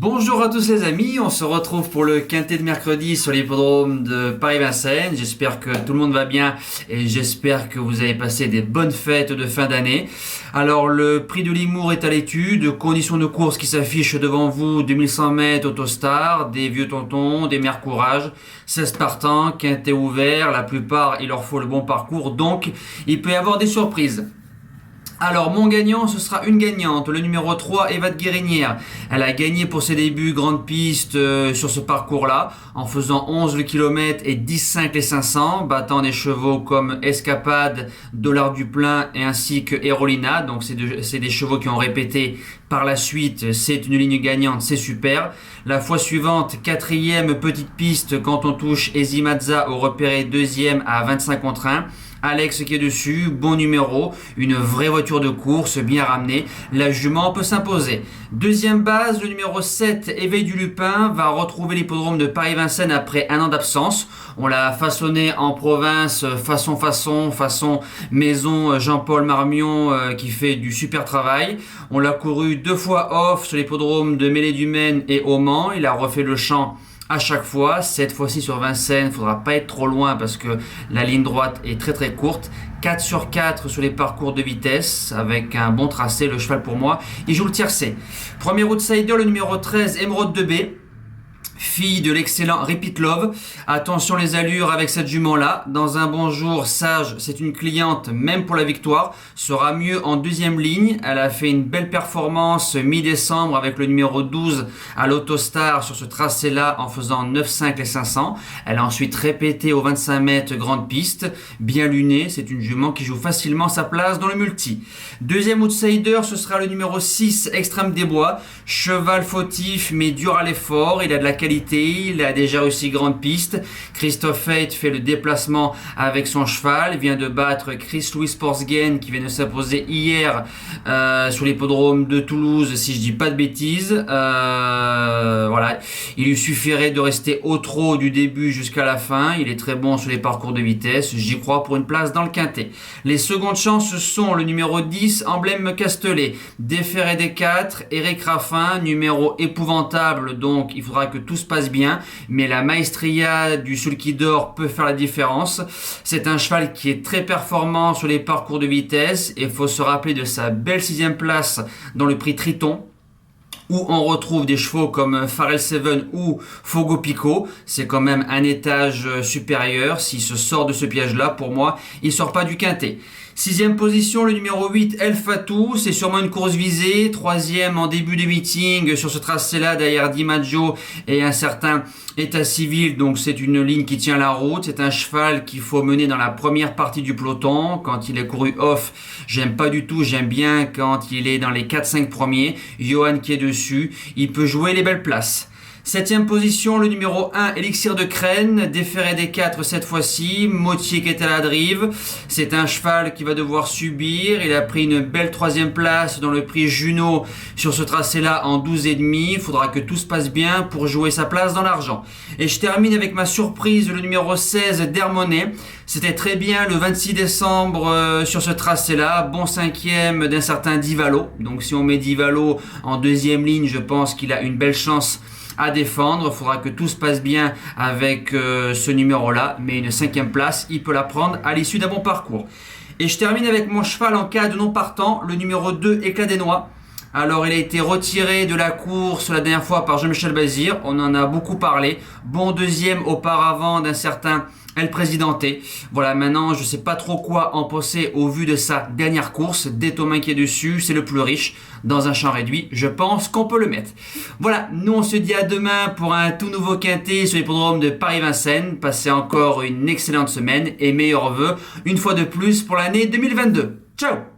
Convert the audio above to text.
Bonjour à tous les amis, on se retrouve pour le quintet de mercredi sur l'hippodrome de Paris-Vincennes. J'espère que tout le monde va bien et j'espère que vous avez passé des bonnes fêtes de fin d'année. Alors le prix de Limours est à l'étude, conditions de course qui s'affichent devant vous, 2100 mètres Autostar, des vieux tontons, des mères courage, 16 partants, quintet ouvert, la plupart il leur faut le bon parcours donc il peut y avoir des surprises. Alors mon gagnant, ce sera une gagnante, le numéro 3, Eva de Guérinière. Elle a gagné pour ses débuts grande piste sur ce parcours-là, en faisant 11 le kilomètre et 10,5 les 500, battant des chevaux comme Escapade, Dollar du Plein et ainsi que Erolina. Donc c'est des chevaux qui ont répété par la suite, c'est une ligne gagnante, c'est super. La fois suivante, quatrième petite piste quand on touche Ezimazza au repéré deuxième à 25 contre 1. Alex qui est dessus, bon numéro, une vraie voiture de course, bien ramenée, la jument peut s'imposer. Deuxième base, le numéro 7, Éveil du Lupin, va retrouver l'hippodrome de Paris-Vincennes après un an d'absence. On l'a façonné en province, façon maison Jean-Paul Marmion qui fait du super travail. On l'a couru 2 fois off sur l'hippodrome de Mêlée-du-Maine et au Mans, il a refait le champ à chaque fois. Cette fois-ci sur Vincennes, faudra pas être trop loin parce que la ligne droite est très très courte. 4 sur 4 sur les parcours de vitesse avec un bon tracé, le cheval pour moi. Il joue le tiercé. Premier outsider, le numéro 13, Émeraude de B. Fille de l'excellent Repeat Love. Attention les allures avec cette jument-là. Dans un bon jour, Sage, c'est une cliente, même pour la victoire, sera mieux en deuxième ligne. Elle a fait une belle performance mi-décembre avec le numéro 12 à l'Autostar sur ce tracé-là en faisant 9,5 les 500. Elle a ensuite répété aux 25 mètres grande piste. Bien lunée, c'est une jument qui joue facilement sa place dans le multi. Deuxième outsider, ce sera le numéro 6, Extrême des Bois. Cheval fautif mais dur à l'effort. Il a de la qualité, il a déjà réussi grande piste. Christophe Haidt fait le déplacement avec son cheval, il vient de battre Chris Louis Sportsgain qui vient de s'imposer hier sur l'hippodrome de Toulouse si je dis pas de bêtises. Voilà, il lui suffirait de rester au trot du début jusqu'à la fin. Il est très bon sur les parcours de vitesse, j'y crois pour une place dans le quintet. Les secondes chances sont le numéro 10, Emblème Castellet, Déféré des 4, Eric Raffin, numéro épouvantable, donc il faudra que tout se passe bien, mais la maestria du Sulky d'Or peut faire la différence. C'est un cheval qui est très performant sur les parcours de vitesse et il faut se rappeler de sa belle 6e place dans le prix Triton, où on retrouve des chevaux comme Pharrell Seven ou Fogo Pico. C'est quand même un étage supérieur. S'il se sort de ce piège-là, pour moi, il sort pas du quintet. 6e position, le numéro 8, El Fatou. C'est sûrement une course visée. 3e en début de meeting sur ce tracé-là derrière Di Maggio et un certain état civil. Donc c'est une ligne qui tient la route. C'est un cheval qu'il faut mener dans la première partie du peloton. Quand il est couru off, j'aime pas du tout. J'aime bien quand il est dans les 4-5 premiers. Johan qui est dessus. Il peut jouer les belles places. 7e position, le numéro 1, Elixir de Crène, Déféré des 4 cette fois-ci, Motier qui est à la drive. C'est un cheval qui va devoir subir. Il a pris une belle 3e place dans le prix Juno sur ce tracé-là en 12,5. Il faudra que tout se passe bien pour jouer sa place dans l'argent. Et je termine avec ma surprise, le numéro 16, Dermonet. C'était très bien le 26 décembre sur ce tracé-là. Bon 5e d'un certain Divalo. Donc si on met Divalo en 2e ligne, je pense qu'il a une belle chance à défendre. Il faudra que tout se passe bien avec ce numéro-là, mais une 5e place, il peut la prendre à l'issue d'un bon parcours. Et je termine avec mon cheval en cas de non partant, le numéro 2, Éclat des Noix. Alors il a été retiré de la course la dernière fois par Jean-Michel Bazir, on en a beaucoup parlé. Bon 2e auparavant d'un certain El Presidente. Voilà, maintenant je sais pas trop quoi en penser au vu de sa dernière course. Détomain qui est dessus, c'est le plus riche. Dans un champ réduit, je pense qu'on peut le mettre. Voilà, nous on se dit à demain pour un tout nouveau quintet sur l'hippodrome de Paris-Vincennes. Passez encore une excellente semaine et meilleurs vœux une fois de plus pour l'année 2022. Ciao!